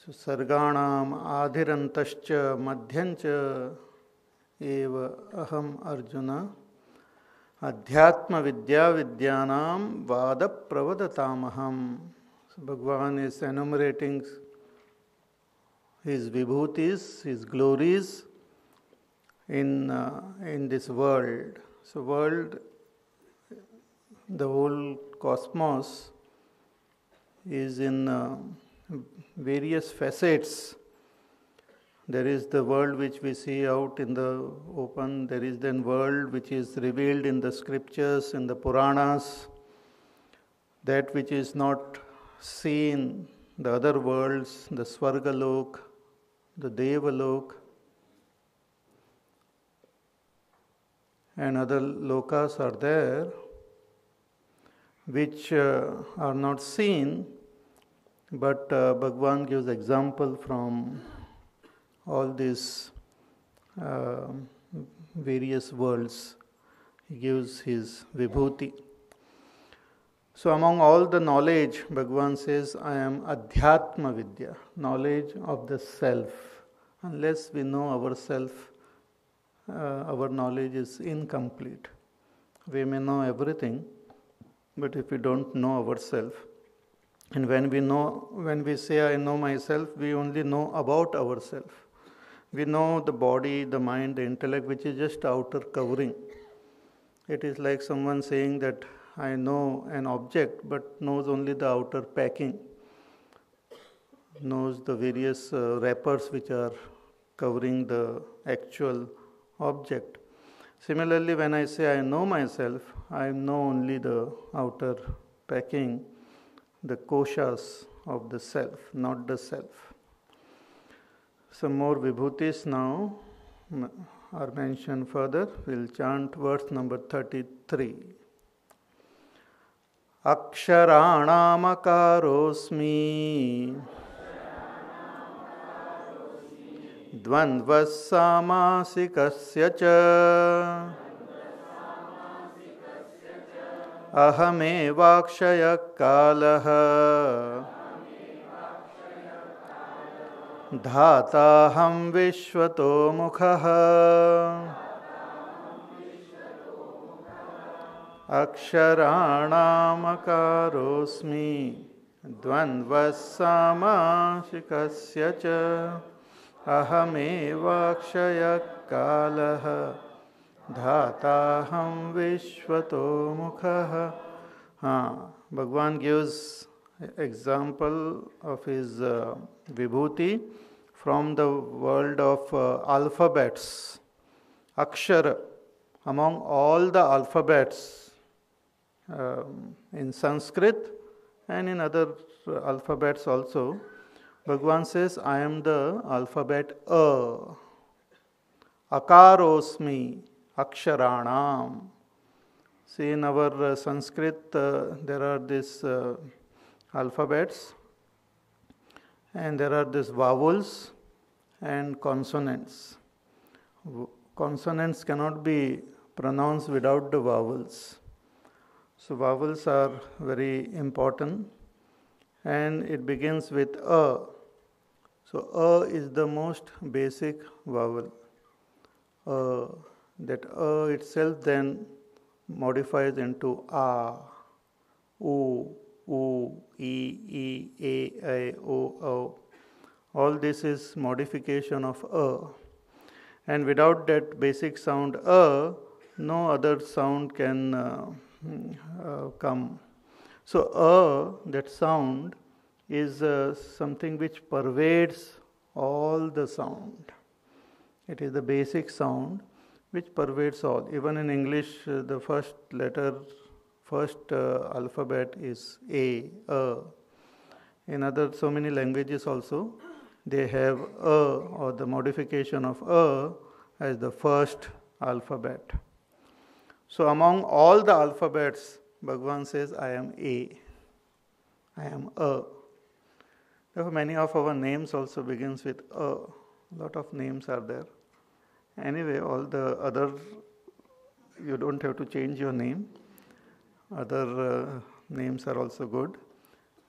So sarganam adhirantascha madhyancha eva aham Arjuna adhyatma vidya vidyanam vada pravadatamaham. So Bhagavan is enumerating his vibhutis, his glories in this world. So world, the whole cosmos is in various facets. There is the world which we see out in the open. There is then world which is revealed in the scriptures, in the Puranas. That which is not seen, the other worlds, the Svargalok, the Devalok, and other lokas are there, which are not seen, but Bhagavan gives example from all these various worlds. He gives his vibhuti. So among all the knowledge, Bhagavan says, I am Adhyatma Vidya, knowledge of the self. Unless we know ourself, our knowledge is incomplete. We may know everything, but if we don't know ourselves, and when we say I know myself, we only know about ourselves. We know the body, the mind, the intellect, which is just outer covering. It is like someone saying that I know an object, but knows only the outer packing, knows the various wrappers which are covering the actual object. Similarly, when I say I know myself, I know only the outer packing, the koshas of the self, not the self. Some more vibhutis now are mentioned further. We'll chant verse number 33. Aksharanamakarosmi dvandvassamasikasya cha ahamevakshaya kalaha dhataham vishvato mukhaha aksharanamakarosmi dvandvassamasikasya cha ahamevakshaya kalaha dhataham vishvato mukhaha. Bhagavan gives example of his vibhuti from the world of alphabets. Akshara, among all the alphabets in Sanskrit and in other alphabets also, Bhagavan says, I am the alphabet A. Akarosmi, Aksharanam. See, in our Sanskrit, there are these alphabets, and there are these vowels and consonants. Consonants cannot be pronounced without the vowels. So vowels are very important, and it begins with A. So A is the most basic vowel. That itself then modifies into A, U, E, A, O. All this is modification of A. And without that basic sound no other sound can come. So that sound is something which pervades all the sound. It is the basic sound which pervades all. Even in English, the first alphabet is A. In other so many languages also, they have or the modification of as the first alphabet. So among all the alphabets, Bhagavan says, I am A. I am A. Therefore, many of our names also begins with A. Lot of names are there. Anyway, all the other, you don't have to change your name. Other names are also good.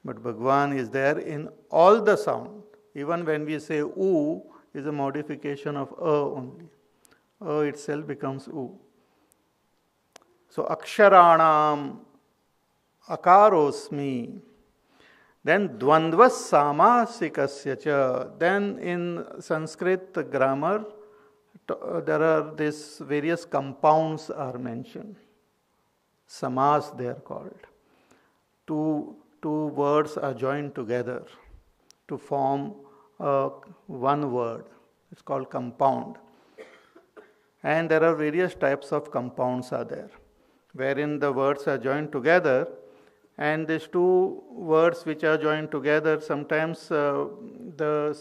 But Bhagavan is there in all the sound. Even when we say U, is a modification of only. Itself becomes U. So aksharanam akarosmi. Then dvandva samasikasya cha. Then in Sanskrit grammar, there are these various compounds are mentioned. Samas they are called. Two words are joined together to form one word. It's called compound. And there are various types of compounds are there, wherein the words are joined together, and these two words which are joined together, sometimes the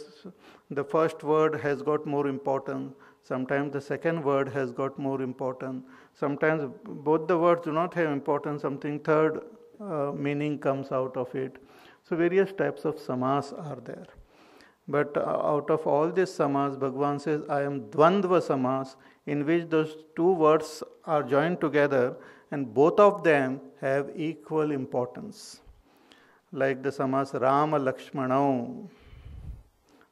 first word has got more importance, sometimes the second word has got more importance, sometimes both the words do not have importance, something third meaning comes out of it. So various types of samas are there. But out of all these samas, Bhagavan says, I am dvandva samas, in which those two words are joined together and both of them have equal importance. Like the samas Rama Lakshmanau.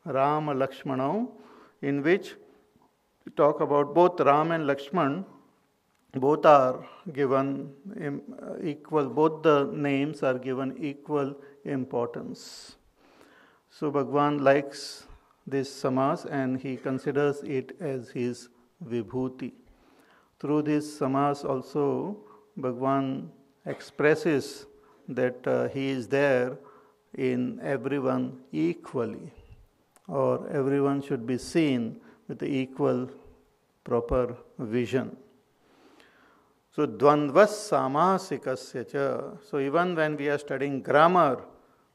Rama Lakshmanau, in which we talk about both Ram and Lakshman, both are given equal, both the names are given equal importance. So Bhagavan likes this samas and he considers it as his vibhuti. Through this samas also Bhagavan expresses that he is there in everyone equally, or everyone should be seen with the equal proper vision. So dvandvas samasikasya cha. So even when we are studying grammar,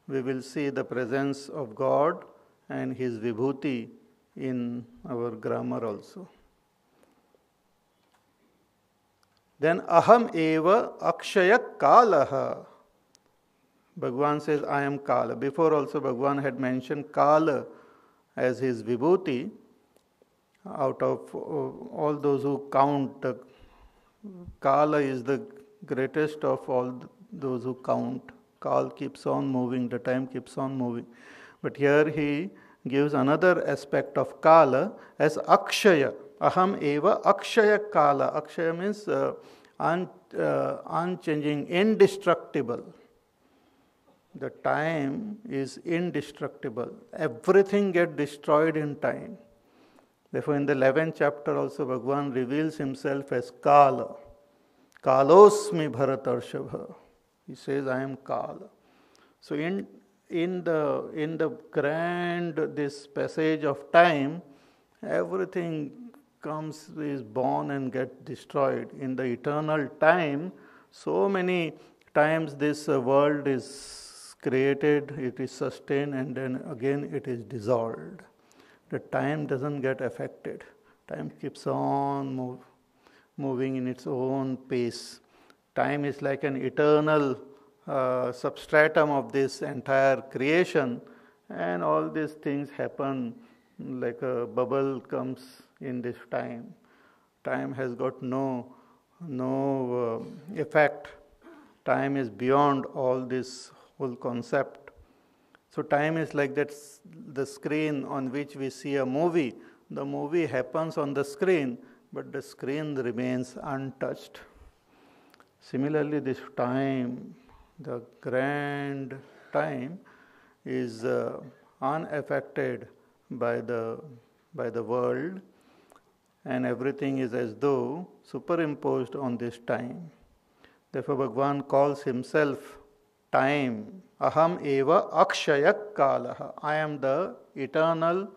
we will see the presence of God and His vibhuti in our grammar also. Then aham eva akshaya kalaha. Bhagavan says, I am Kala. Before also Bhagavan had mentioned Kala as his vibhuti. Out of all those who count, Kala is the greatest of all those who count. Kal keeps on moving, the time keeps on moving. But here he gives another aspect of Kala as Akshaya. Aham eva Akshaya Kala. Akshaya means unchanging, indestructible. The time is indestructible. Everything gets destroyed in time. Therefore, in the 11th chapter also, Bhagavan reveals himself as Kala. Kalosmi Bharatarshabha. He says, I am Kala. So in the grand this passage of time, everything is born and gets destroyed. In the eternal time, so many times this world is created, it is sustained, and then again it is dissolved. The time doesn't get affected. Time keeps on moving in its own pace. Time is like an eternal substratum of this entire creation, and all these things happen like a bubble comes in this time. Time has got no effect. Time is beyond all this whole concept. So time is like that, the screen on which we see a movie. The movie happens on the screen, but the screen remains untouched. Similarly, this time, the grand time, is unaffected by the world, and everything is as though superimposed on this time. Therefore, Bhagavan calls himself time. Aham eva akshaya kalaha. I am the eternal,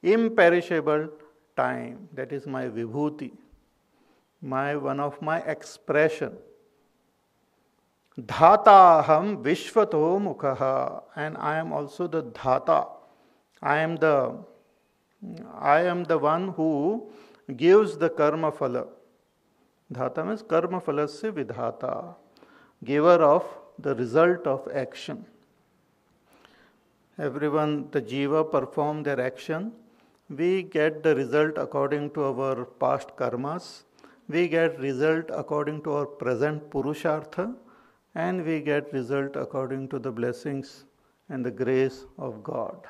imperishable time. That is my vibhuti, one of my expression. Dhataham vishvato mukhaha. And I am also the dhata. I am the one who gives the karma phala. Dhata means karma phalasya vidhata. Giver of the result of action. Everyone, the jiva, perform their action. We get the result according to our past karmas. We get result according to our present purushartha. And we get result according to the blessings and the grace of God.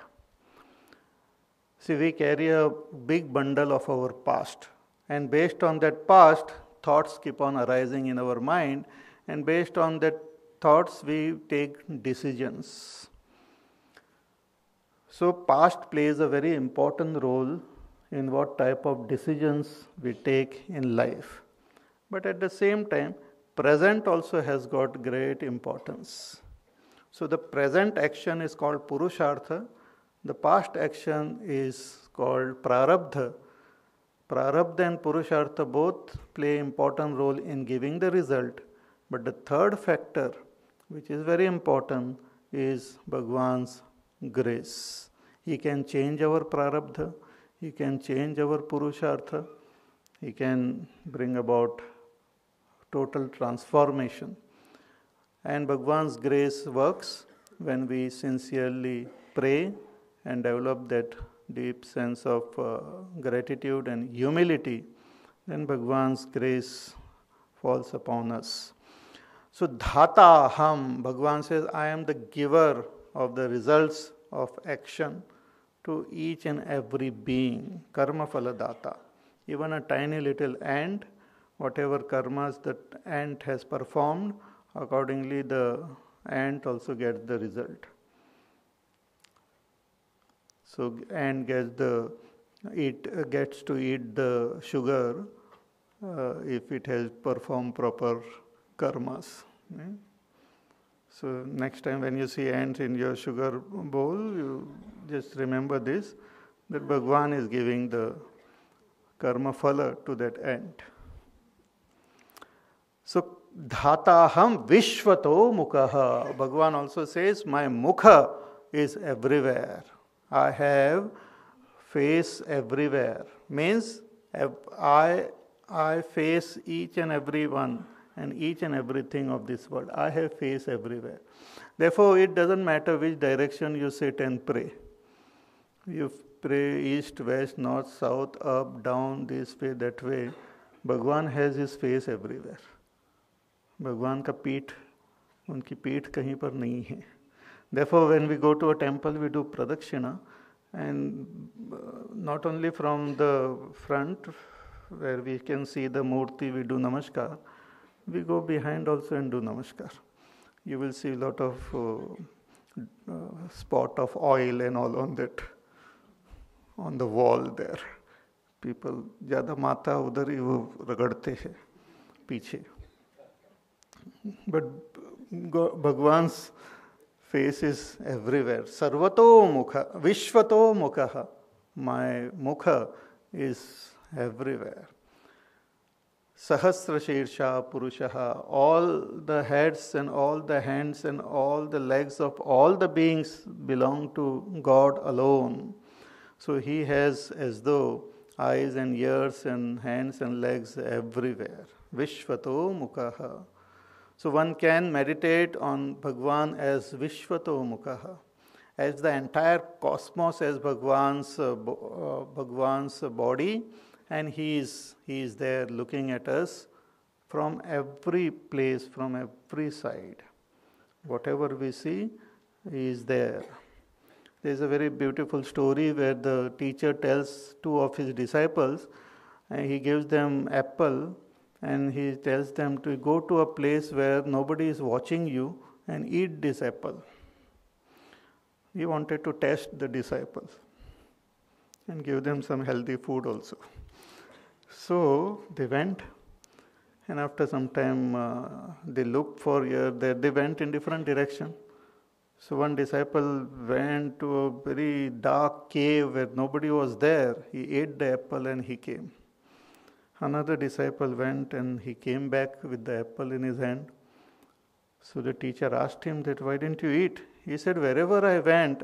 See, we carry a big bundle of our past, and based on that past, thoughts keep on arising in our mind, and based on that thoughts, we take decisions. So, past plays a very important role in what type of decisions we take in life. But at the same time, present also has got great importance. So, the present action is called Purushartha. The past action is called Prarabdha. Prarabdha and Purushartha both play important role in giving the result. But the third factor, which is very important, is Bhagwan's grace. He can change our Prarabdha, He can change our Purushartha, He can bring about total transformation. And Bhagwan's grace works when we sincerely pray and develop that deep sense of gratitude and humility, then Bhagwan's grace falls upon us. So, Dhata Aham, Bhagwan says, I am the giver of the results of action to each and every being. Karma Phala Data. Even a tiny little ant, whatever karmas that ant has performed, accordingly the ant also gets the result. So ant gets to eat the sugar if it has performed proper karmas. So next time when you see ants in your sugar bowl, you just remember this, that Bhagwan is giving the karma phala to that ant. So Dhataham Vishvato Mukha. Bhagwan also says, my mukha is everywhere. I have face everywhere. Means I face each and every one and each and everything of this world. I have face everywhere. Therefore, it doesn't matter which direction you sit and pray. You pray east, west, north, south, up, down, this way, that way. Bhagwan has his face everywhere. भगवान का पीठ उनकी पीठ कहीं पर नहीं है. Therefore, when we go to a temple, we do pradakshina, and not only from the front where we can see the murti, we do namaskar. We go behind also and do namaskar. You will see a lot of spot of oil and all on that, on the wall there. People ज़्यादा माथा उधर ही वो रगड़ते हैं पीछे. But Bhagwan's face is everywhere. Sarvato mukha, Vishvato mukha. My mukha is everywhere. Sahasra Shirsha Purushaha. All the heads and all the hands and all the legs of all the beings belong to God alone. So he has as though eyes and ears and hands and legs everywhere. Vishvato mukha. So one can meditate on Bhagwan as Vishvato Mukha, as the entire cosmos as Bhagwan's body, and he is there looking at us from every place, from every side. Whatever we see, he is there. There is a very beautiful story where the teacher tells two of his disciples, and he gives them apple, and he tells them to go to a place where nobody is watching you and eat this apple. He wanted to test the disciples and give them some healthy food also. So they went, and after some time they looked for they went in different direction. So one disciple went to a very dark cave where nobody was there. He ate the apple and he came. Another disciple went and he came back with the apple in his hand. So the teacher asked him that, why didn't you eat? He said, wherever I went,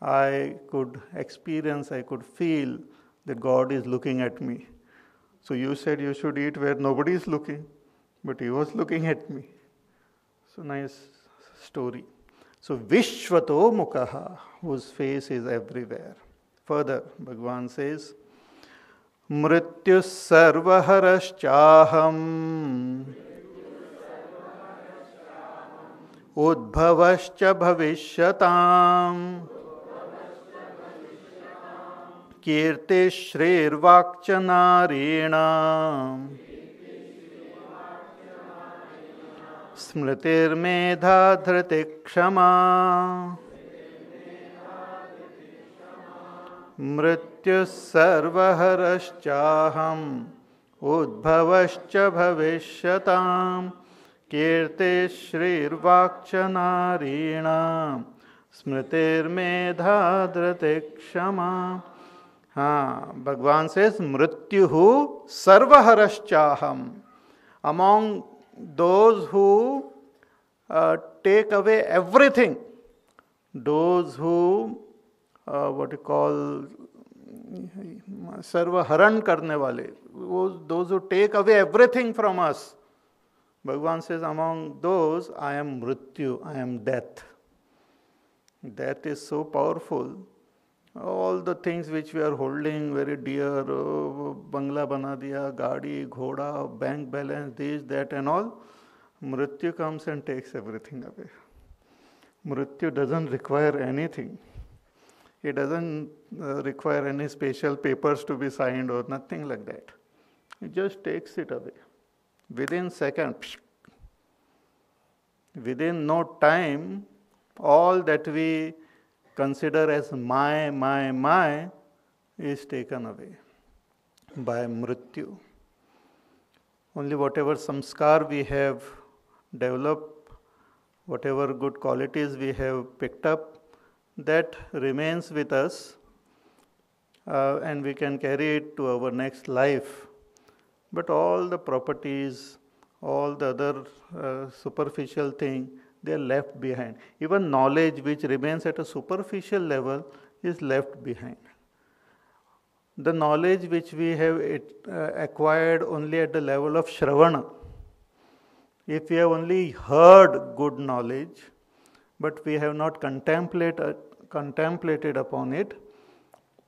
I could experience, I could feel that God is looking at me. So you said you should eat where nobody is looking, but he was looking at me. So nice story. So Vishvato Mukha, whose face is everywhere. Further, Bhagwan says, Mrityu sarvaharashchaham udbhavascha bhavishyatam कीर्ति श्रीर्वाक्च नारीणाम् स्मृतिर्मेधा धृति क्षमा मृत्युः सर्वहरश्चाहम् उद्भवश्च भविष्यताम् कीर्ति श्रीर्वाक्च नारीणाम् स्मृतिर्मेधा धृति क्षमा. हाँ, भगवान से मृत्यु सर्वहरश्चाहम. Among those who take away everything, those who what you call सर्वहरण करने वाले, those who take away everything from us, Bhagavan says, among those I am mrityu, I am death. Death is so powerful. All the things which we are holding very dear, bangla bana diya, gaadi, ghoda, bank balance, this, that and all, mrityu comes and takes everything away. Mrityu doesn't require anything. It doesn't require any special papers to be signed or nothing like that. It just takes it away. Within seconds, within no time, all that we consider as my is taken away by mrityu. Only whatever samskar we have developed, whatever good qualities we have picked up, that remains with us and we can carry it to our next life. But all the properties, all the other superficial thing, they are left behind. Even knowledge which remains at a superficial level is left behind. The knowledge which we have acquired only at the level of Shravana, if we have only heard good knowledge, but we have not contemplated upon it,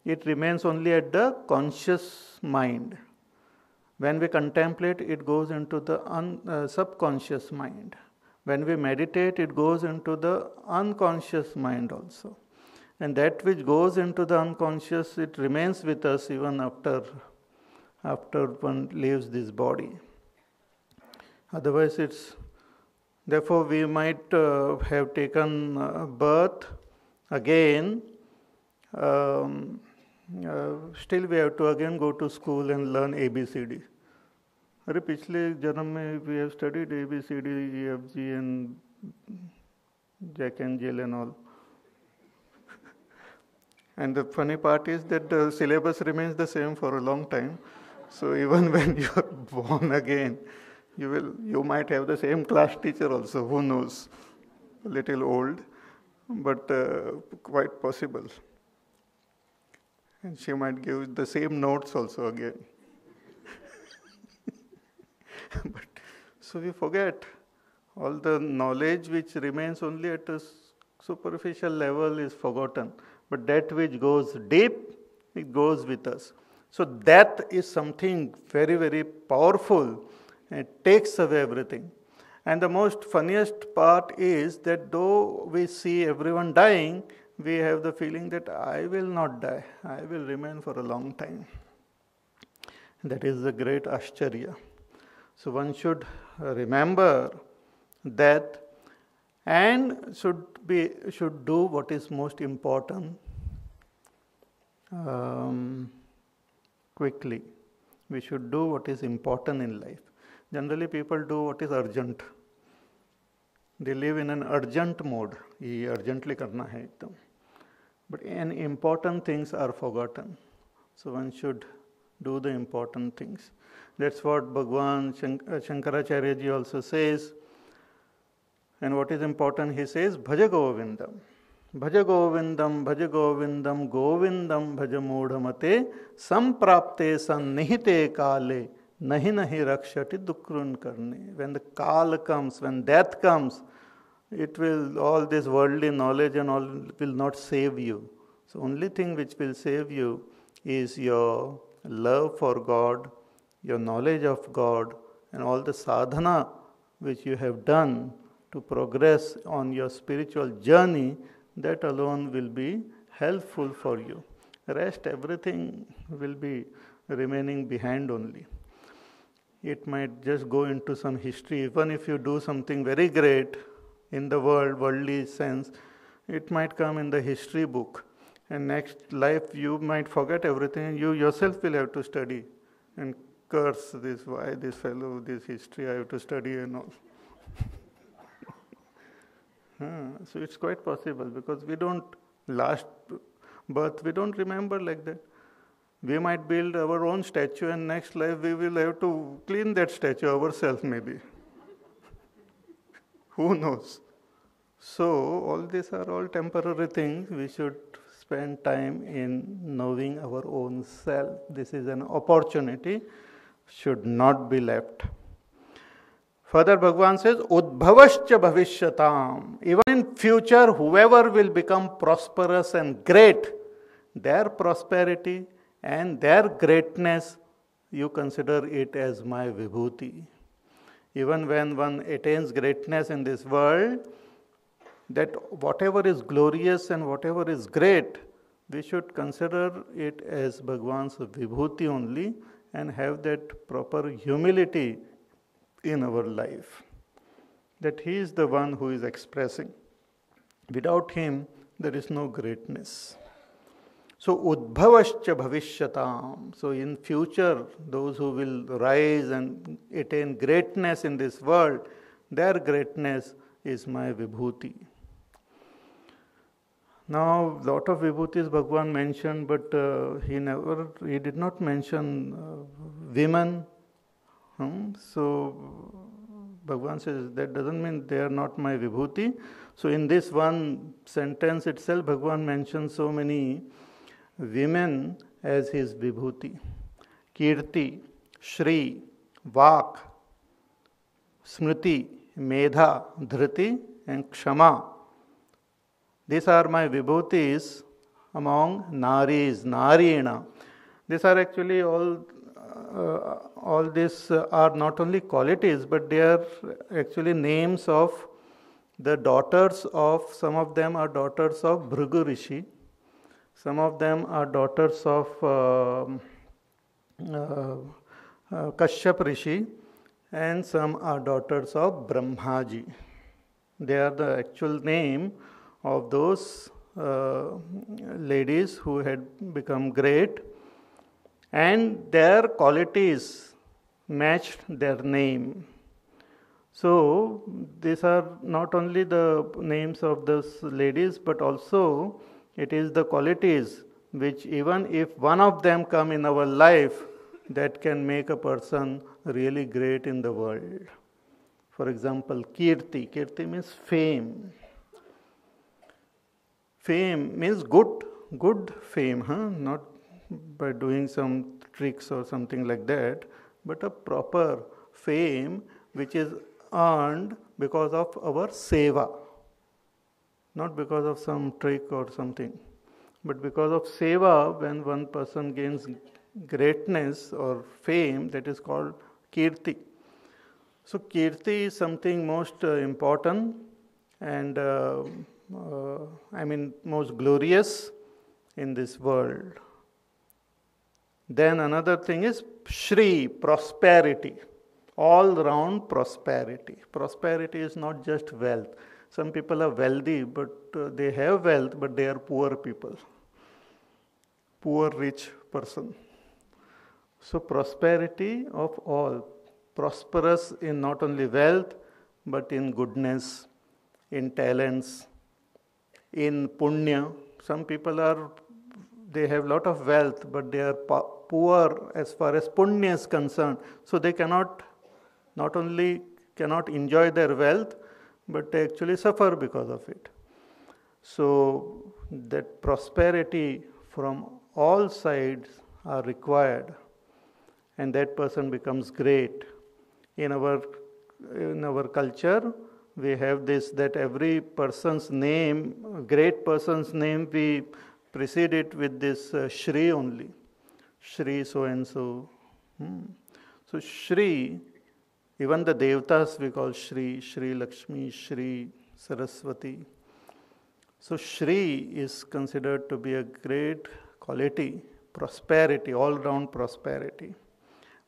it remains only at the conscious mind. When we contemplate, it goes into the subconscious mind. When we meditate, it goes into the unconscious mind also. And that which goes into the unconscious, it remains with us even after one leaves this body. Otherwise, therefore we might have taken birth again. Still we have to again go to school and learn ABCD. अरे पिछले जन्म में we have studied ABCD, EFG and Jack and Jill and all. And the funny part is that the syllabus remains the same for a long time. So even when you are born again, you might have the same class teacher also, who knows, a little old, but quite possible. And she might give the same notes also again. But so we forget. All the knowledge which remains only at a superficial level is forgotten. But that which goes deep, it goes with us. So death is something very, very powerful. It takes away everything. And the most funniest part is that though we see everyone dying, we have the feeling that I will not die. I will remain for a long time. That is the great Ashcharya. So one should remember that and should do what is most important quickly. We should do what is important in life. Generally people do what is urgent. They live in an urgent mode. ये urgently करना है एकदम. But important things are forgotten. So one should do the important things. That's what Bhagwan Shankaracharya ji also says. And what is important, he says, Bhaja Govindam. Bhaja Govindam, Bhaja Govindam, Govindam Bhaja Mudhamate, Samprapte Sannihite Kale, Nahi Nahi Rakshati Dukrun Karne. When the Kal comes, when death comes, all this worldly knowledge and all will not save you. So only thing which will save you is your love for God, your knowledge of God, and all the sadhana which you have done to progress on your spiritual journey. That alone will be helpful for you. Rest, everything will be remaining behind only. It might just go into some history. Even if you do something very great in the worldly sense, it might come in the history book. And next life you might forget everything. You yourself will have to study and curse this, why this fellow, this history I have to study and all. So it's quite possible, because we don't, last birth we don't remember like that. We might build our own statue, and next life we will have to clean that statue ourselves maybe. Who knows? So all these are all temporary things. We should spend time in knowing our own self. This is an opportunity, should not be left. Further, Bhagavan says, Udbhavascha bhavishyatam. Even in future, whoever will become prosperous and great, their prosperity and their greatness, you consider it as my vibhuti. Even when one attains greatness in this world, that whatever is glorious and whatever is great, we should consider it as Bhagavan's vibhuti only, and have that proper humility in our life, that he is the one who is expressing. Without him, there is no greatness. So, udbhavascha bhavishyatam. So, in future, those who will rise and attain greatness in this world, their greatness is my vibhuti. Now, lot of vibhutis Bhagavan mentioned, but he did not mention women. So, Bhagavan says that doesn't mean they are not my vibhuti. So, in this one sentence itself, Bhagavan mentions so many women as his vibhuti. Kirti, Shri, Vak, Smriti, Medha, Dhriti and Kshama. These are my vibhutis among Naris, Narina. These are actually all these are not only qualities, but they are actually names of the daughters of, some of them are daughters of Bhrigu Rishi, some of them are daughters of Kashyap Rishi, and some are daughters of Brahmaji. They are the actual name of those ladies who had become great, and their qualities matched their name. So, these are not only the names of those ladies, but also it is the qualities which, even if one of them come in our life, that can make a person really great in the world. For example, Kirti. Kirti means fame. Fame means good fame, not by doing some tricks or something like that, but a proper fame which is earned because of our seva, not because of some trick or something, but because of seva. When one person gains greatness or fame, that is called kirti. So kirti is something most important and most glorious in this world. Then another thing is Shri, prosperity, all round prosperity. Prosperity is not just wealth. Some people are wealthy, but they have wealth, but they are poor people. Poor rich person. So prosperity of all. Prosperous in not only wealth, but in goodness, in talents, in punya. Some people they have lot of wealth, but they are poor as far as punya is concerned. So they not only cannot enjoy their wealth, but they actually suffer because of it. So that prosperity from all sides are required, and that person becomes great. In our culture, we have this, that every person's name, great person's name, we precede it with this Shri only. Shri so and so. So Shri, even the Devatas we call Shri, Shri Lakshmi, Shri Saraswati. So Shri is considered to be a great quality, prosperity, all-round prosperity.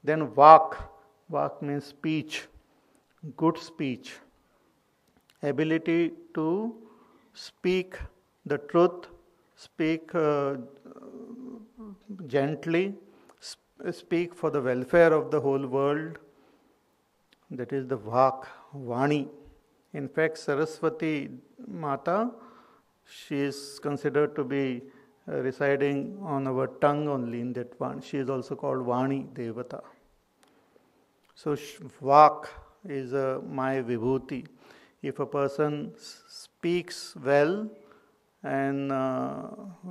Then vak. Vak means speech, good speech, ability to speak the truth, speak gently, speak for the welfare of the whole world. That is the vak, vani. In fact, Saraswati Mata, she is considered to be residing on our tongue only in that one. She is also called Vani Devata. So vak is my vibhuti. If a person speaks well and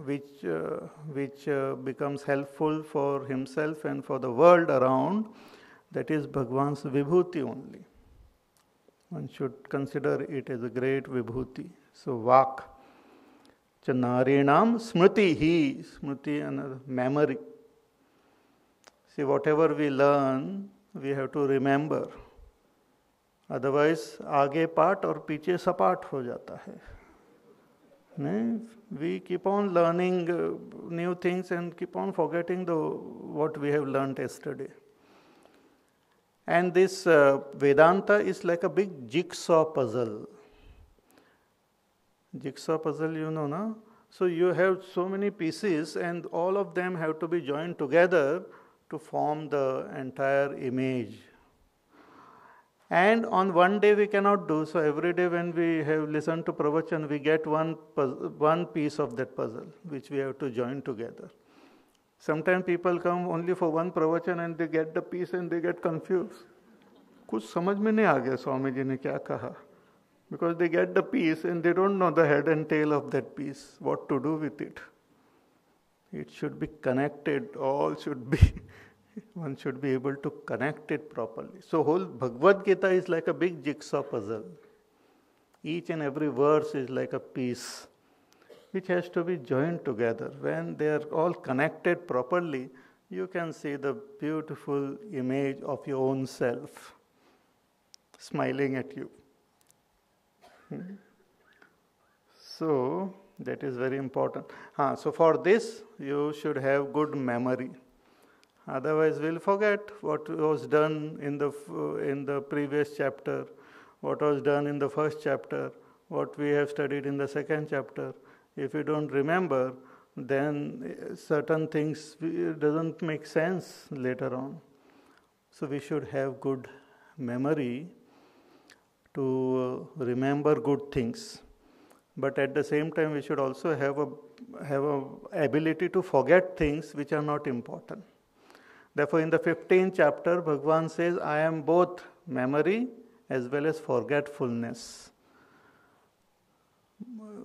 which becomes helpful for himself and for the world around, that is Bhagwan's vibhuti only. One should consider it as a great vibhuti. So vak. Narinam smriti, smriti and memory. See, whatever we learn, we have to remember. Otherwise, आगे पाठ और पीछे सपाट हो जाता है. We keep on learning new things and keep on forgetting what we have learned yesterday. And this Vedanta is like a big jigsaw puzzle. Jigsaw puzzle, you know, na? So you have so many pieces and all of them have to be joined together to form the entire image. And on one day we cannot do, so every day when we have listened to pravachan, we get one piece of that puzzle, which we have to join together. Sometimes people come only for one pravachan and they get the piece and they get confused. कुछ समझ में नहीं आ गया स्वामी जी ने क्या कहा. Because they get the piece and they don't know the head and tail of that piece, what to do with it. It should be connected, all should be, one should be able to connect it properly. So whole Bhagavad Gita is like a big jigsaw puzzle. Each and every verse is like a piece which has to be joined together. When they are all connected properly, you can see the beautiful image of your own self smiling at you. So that is very important. So for this, you should have good memory. Otherwise, we'll forget what was done in the previous chapter, what was done in the first chapter, what we have studied in the second chapter. If you don't remember, then certain things doesn't make sense later on. So we should have good memory to remember good things. But at the same time, we should also have a ability to forget things which are not important. Therefore, in the 15th chapter, Bhagavan says, I am both memory as well as forgetfulness.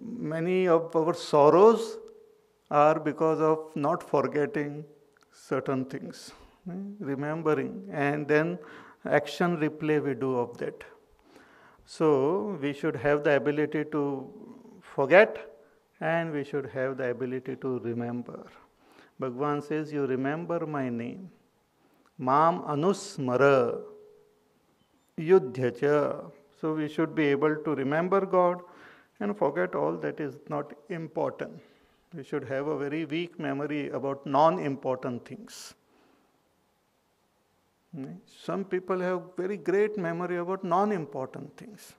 Many of our sorrows are because of not forgetting certain things, remembering, and then action replay we do of that. So we should have the ability to forget and we should have the ability to remember. Bhagavan says, you remember my name. Mam anusmara yudhyacha. So we should be able to remember God and forget all that is not important. We should have a very weak memory about non-important things. Some people have very great memory about non-important things.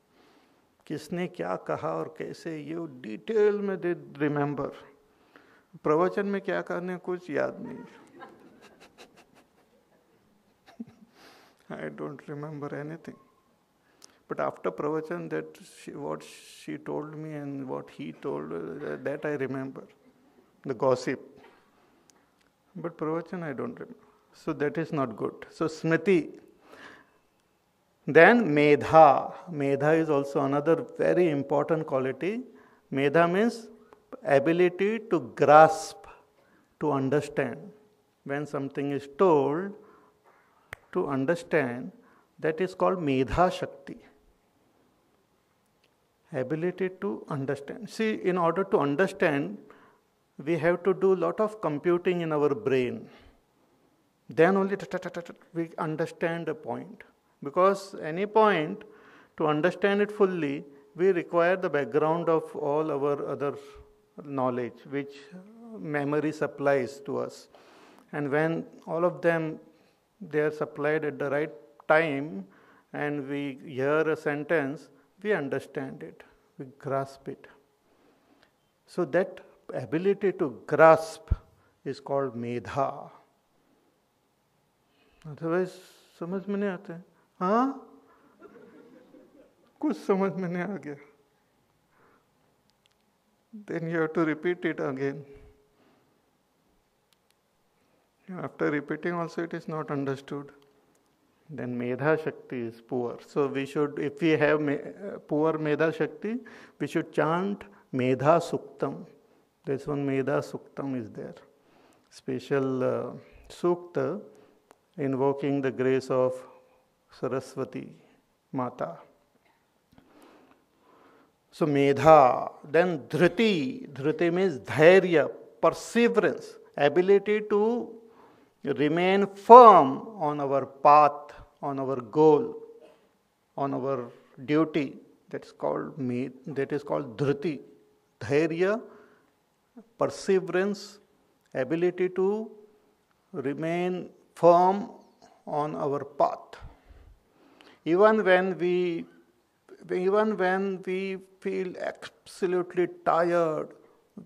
किसने क्या कहा और कैसे, ये detail में they remember. प्रवचन में क्या करने कुछ याद नहीं. I don't remember anything. But after pravachan, what she told me and what he told, that I remember. The gossip. But pravachan I don't remember. So that is not good. So smriti. Then medha. Medha is also another very important quality. Medha means ability to grasp, to understand. When something is told, to understand, that is called medha shakti. Ability to understand. See, in order to understand, we have to do a lot of computing in our brain. Then only we understand a point. Because any point, to understand it fully, we require the background of all our other knowledge, which memory supplies to us. And when all of them, they are supplied at the right time, and we hear a sentence, we understand it, we grasp it. So that ability to grasp is called medha. Otherwise, समझ में नहीं आते हैं. हाँ, कुछ समझ में नहीं आ गया. Then you have to repeat it again. After repeating also it is not understood. Then Medha Shakti is poor. So we should, if we have poor Medha Shakti, we should chant Medha Suktam. This one Medha Suktam is there. Special Sukta invoking the grace of Saraswati Mata. So Medha, then Dhriti. Dhriti means Dhairya, perseverance, ability to remain firm on our path, on our goal, on our duty. That is called Dhriti. Dhairya, perseverance, ability to remain firm on our path. Even when we feel absolutely tired,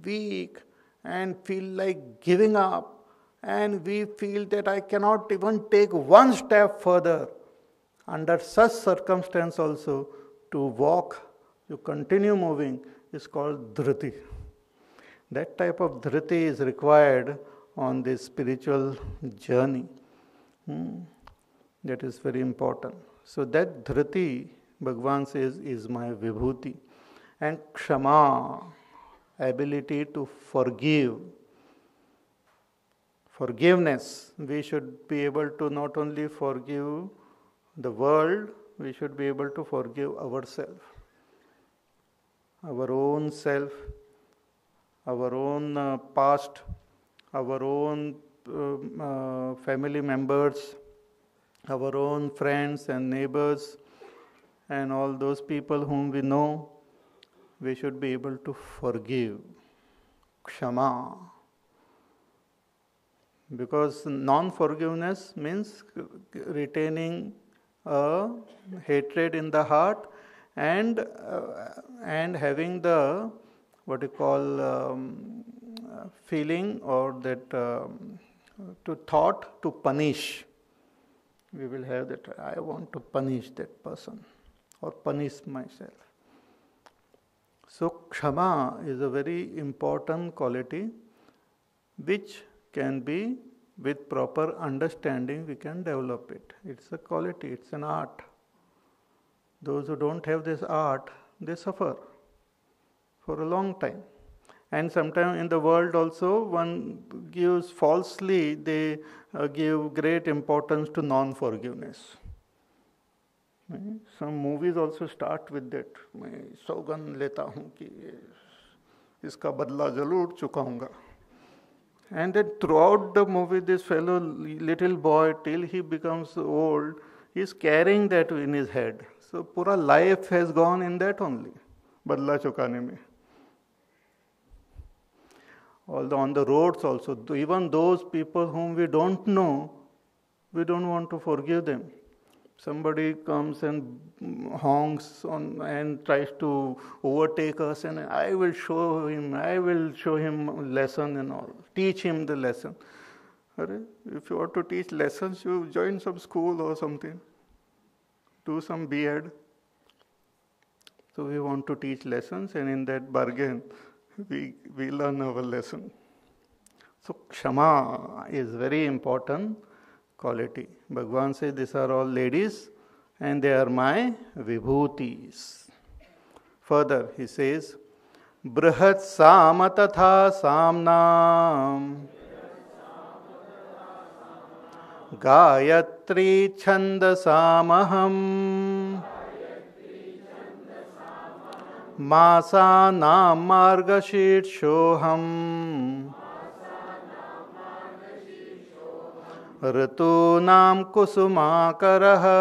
weak, and feel like giving up, and we feel that I cannot even take one step further, under such circumstance also, to walk, to continue moving, is called dhriti. That type of dhriti is required on this spiritual journey. That is very important. So that dhriti, Bhagavan says, is my vibhuti. And kshama, ability to forgive. Forgiveness. We should be able to not only forgive the world, we should be able to forgive ourselves. Our own self, our own past, our own family members, our own friends and neighbors, and all those people whom we know, we should be able to forgive. Kshama. Because non-forgiveness means retaining a hatred in the heart and having the what you call feeling or that to thought to punish. We will have that, I want to punish that person or punish myself. So kshama is a very important quality which can be, with proper understanding, we can develop it. It's a quality, it's an art. Those who don't have this art, they suffer for a long time. And sometimes in the world also, one gives falsely, they give great importance to non-forgiveness. Some movies also start with that. मैं सौगंध लेता हूँ कि इसका बदला जरूर चुकाऊंगा. And then throughout the movie, this fellow, little boy, till he becomes old, he is carrying that in his head. So pura life has gone in that only, badla chukane mein. Although on the roads also, even those people whom we don't know, we don't want to forgive them. Somebody comes and honks on and tries to overtake us, and I will show him lesson and all, teach him the lesson. If you want to teach lessons, you join some school or something, do some B.Ed. So we want to teach lessons, and in that bargain, we learn our lesson. So kshama is very important quality. Bhagavan says these are all ladies and they are my vibhutis. Further he says, Brihat sama tatha samnam Gayatri chandasamaham Masanam margashirshoham Ritunam kusumakaraha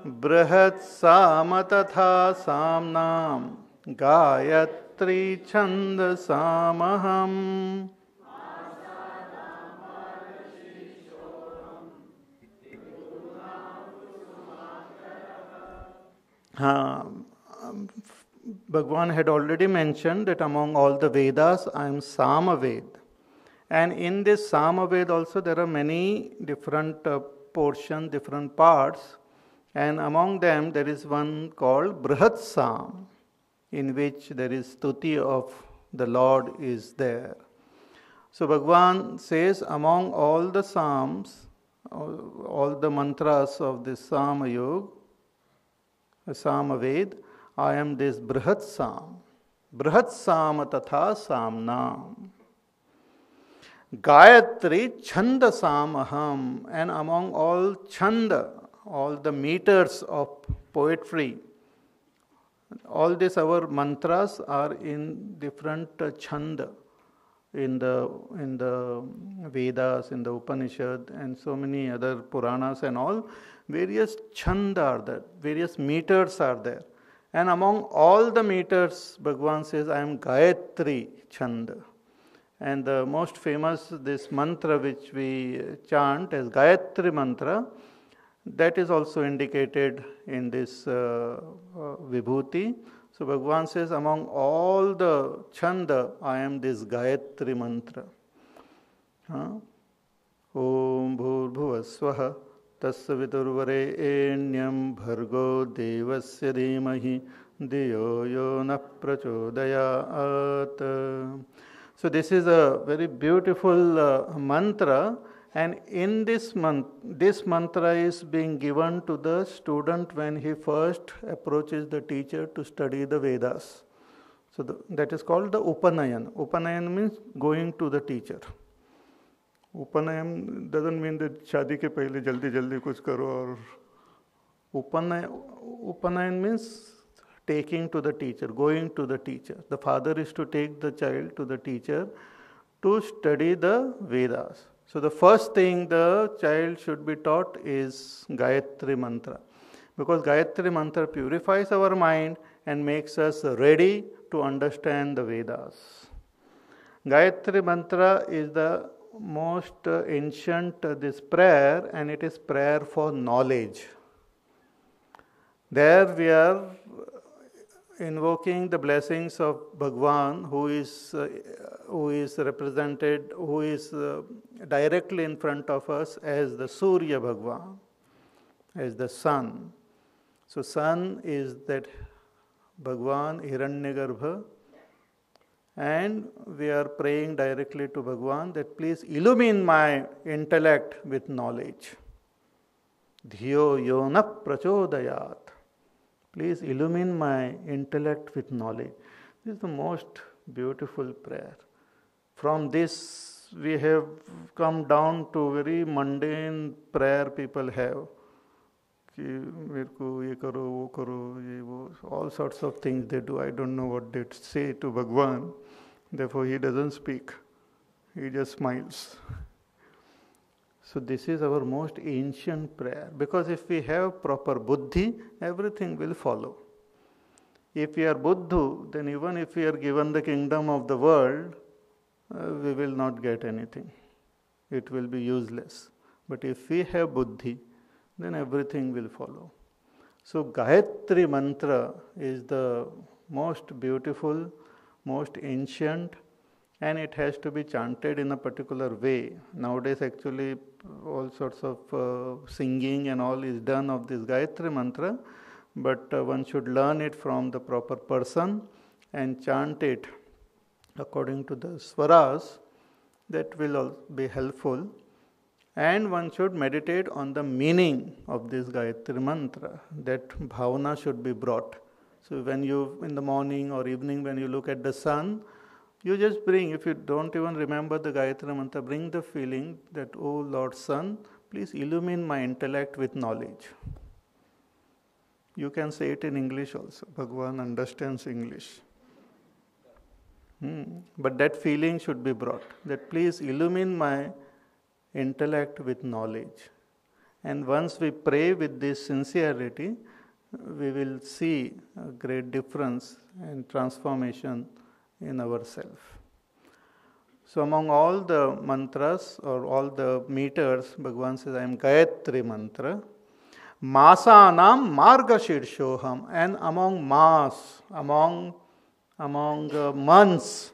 Brihat sama tatha samnam Gayatri Gayatri Chandasamaham. Bhagavan had already mentioned that among all the Vedas, I am Samaved. And in this Samaved also there are many different portions, different parts. And among them there is one called Brihat Sam, in which there is stuti of the Lord is there. So Bhagavan says among all the Psalms, all the mantras of this Samayog, Samaved, I am this Brihat Sam. Brihat Sam tatha Samnam. Gayatri Chanda Samaham. And among all Chanda, all the meters of poetry, all these our mantras are in different chanda in the Vedas, in the Upanishad, and so many other Puranas and all. Various chanda are there, various meters are there. And among all the meters, Bhagavan says, I am Gayatri Chanda. And the most famous, this mantra which we chant as Gayatri mantra, that is also indicated in this Vibhuti. So Bhagavan says, among all the chanda, I am this Gayatri mantra. Om Bhur Swaha Tasya Vidurvarenyam Bhargo Devasya Dhimahi Diyo Yo Na Prachodayat. So this is a very beautiful mantra, and in this mantra is being given to the student when he first approaches the teacher to study the Vedas. So that is called the Upanayan. Upanayan means going to the teacher. Upanayan doesn't mean that शादी के पहले जल्दी जल्दी कुछ करो और Upanayan means taking to the teacher, going to the teacher. The father is to take the child to the teacher to study the Vedas. So the first thing the child should be taught is Gayatri Mantra. Because Gayatri Mantra purifies our mind and makes us ready to understand the Vedas. Gayatri Mantra is the most ancient this prayer, and it is prayer for knowledge. There we are invoking the blessings of Bhagavan, who is represented, who is directly in front of us as the Surya Bhagavan, as the sun. So sun is that Bhagavan, Hiranyagarbha, and we are praying directly to Bhagavan that please illumine my intellect with knowledge. Dhiyo yona prachodayat. Please illumine my intellect with knowledge. This is the most beautiful prayer. From this we have come down to very mundane prayer people have. All sorts of things they do. I don't know what they say to Bhagavan. Therefore he doesn't speak. He just smiles. So this is our most ancient prayer. Because if we have proper buddhi, everything will follow. If we are buddhu, then even if we are given the kingdom of the world, we will not get anything. It will be useless. But if we have buddhi, then everything will follow. So Gayatri Mantra is the most beautiful, most ancient, and it has to be chanted in a particular way. Nowadays actually all sorts of singing and all is done of this Gayatri Mantra, but one should learn it from the proper person and chant it according to the swaras. That will be helpful. And one should meditate on the meaning of this Gayatri Mantra. That bhavana should be brought. So when you, in the morning or evening, when you look at the sun, you just bring, if you don't even remember the Gayatri Mantra, bring the feeling that, oh Lord Sun, please illumine my intellect with knowledge. You can say it in English also. Bhagavan understands English. But that feeling should be brought. That please illumine my intellect with knowledge. And once we pray with this sincerity, we will see a great difference and transformation in ourself. So among all the mantras or all the meters, Bhagavan says, I am Gayatri mantra. Masanam Margashirshoham, and among mass, among months.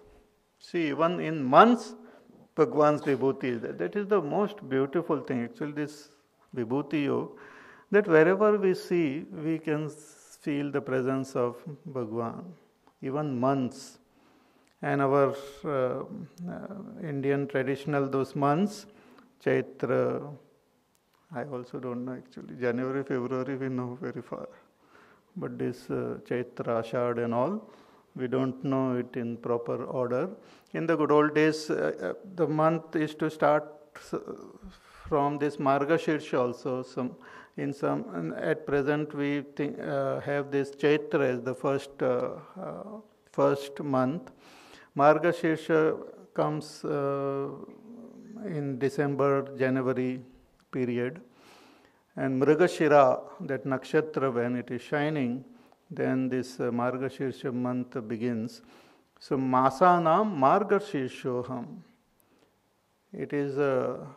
See, even in months, Bhagwan's Vibhuti is there. That is the most beautiful thing. Actually, this Vibhuti Yoga, that wherever we see, we can feel the presence of Bhagwan. Even months. And our Indian traditional, those months, Chaitra, I also don't know actually, January, February we know very far. But this Chaitra, Ashad and all, we don't know it in proper order. In the good old days, the month is to start from this Margashirsha also. At present we have this Chaitra as the first month. Margashirsha comes in December, January period. And Mrigashira, that nakshatra, when it is shining, then this Margashirsha month begins. So Masanam Margashirshoham. It is a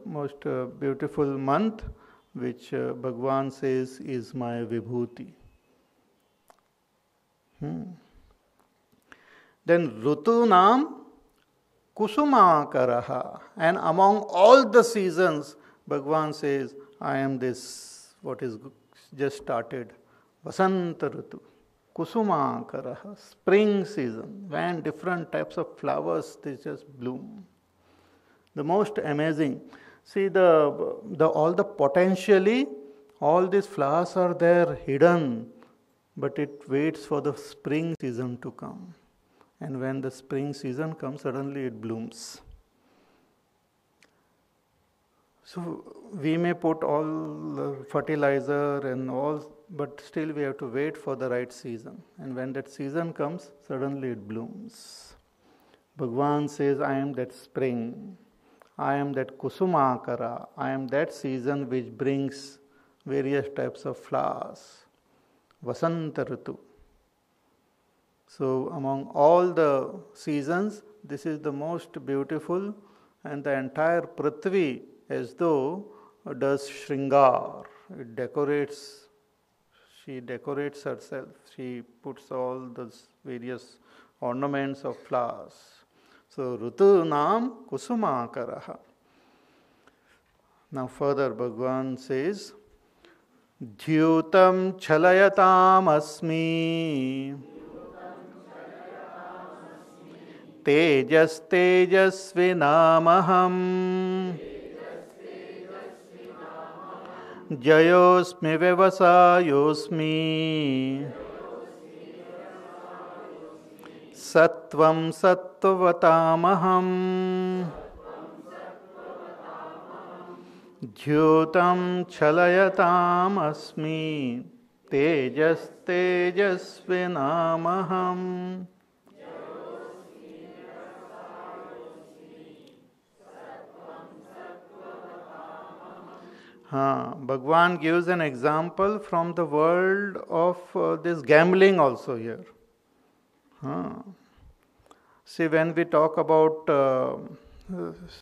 most beautiful month which Bhagwan says is my Vibhuti. Then Rutunam Kusumakaraha. And among all the seasons, Bhagwan says, I am this, what is just started, Vasanta Rutu, Kusumakaraha, spring season, when different types of flowers, they just bloom. The most amazing. See, all the potentially, all these flowers are there hidden, but it waits for the spring season to come. And when the spring season comes, suddenly it blooms. So we may put all the fertilizer and all, but still we have to wait for the right season. And when that season comes, suddenly it blooms. Bhagwan says, I am that spring. I am that Kusumakara. I am that season which brings various types of flowers. Vasanta Ritu. So among all the seasons, this is the most beautiful, and the entire Prithvi as though does Shringar. It decorates, she decorates herself. She puts all those various ornaments of flowers. So Rutunam Kusumakaraha. Now further Bhagwan says, Dhyutam Chalayatam Asmi Tejas Tejasvinamaham Jayosmi Vevasayosmi Sattvam Sattvatamaham Dhyutam Chalayatam Asmi Tejas Tejasvinamaham. Bhagwan gives an example from the world of this gambling also here. See, when we talk about